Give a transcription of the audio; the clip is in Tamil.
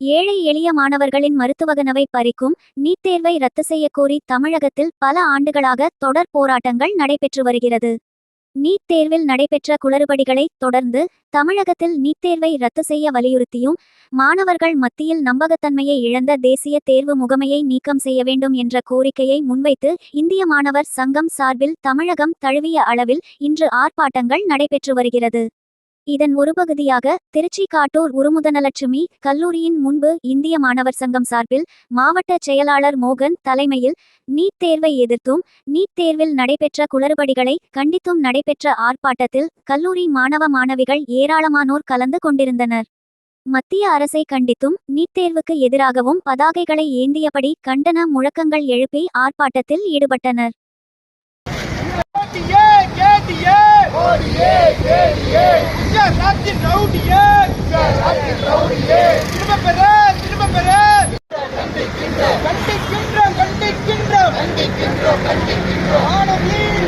ஏழை எளிய மாணவர்களின் மருத்துவகனவை பறிக்கும் நீட் தேர்வை ரத்து செய்யக்கோரி தமிழகத்தில் பல ஆண்டுகளாக தொடர் போராட்டங்கள் நடைபெற்று வருகிறது. நீட் தேர்வில் நடைபெற்ற குளறுபடிகளை தொடர்ந்து தமிழகத்தில் நீட் தேர்வை ரத்து செய்ய வலியுறுத்தியும் மாணவர்கள் மத்தியில் நம்பகத்தன்மையை இழந்த தேசிய தேர்வு முகமையை நீக்கம் செய்ய வேண்டும் என்ற கோரிக்கையை முன்வைத்து இந்திய மாணவர் சங்கம் சார்பில் தமிழகம் தழுவிய அளவில் இன்று ஆர்ப்பாட்டங்கள் நடைபெற்று வருகிறது. இதன் ஒரு பகுதியாக திருச்சி காட்டூர் உருமுதனலட்சுமி கல்லூரியின் முன்பு இந்திய மாணவர் சங்கம் சார்பில் மாவட்ட செயலாளர் மோகன் தலைமையில் நீட் தேர்வை எதிர்த்தும் நீட் தேர்வில் நடைபெற்ற குளறுபடிகளை கண்டித்தும் நடைபெற்ற ஆர்ப்பாட்டத்தில் கல்லூரி மாணவ மாணவிகள் ஏராளமானோர் கலந்து கொண்டிருந்தனர். மத்திய அரசை கண்டித்தும் நீட் தேர்வுக்கு எதிராகவும் பதாகைகளை ஏந்தியபடி கண்டன முழக்கங்கள் எழுப்பி ஆர்ப்பாட்டத்தில் ஈடுபட்டனர். கண்டிக்கின்றோம்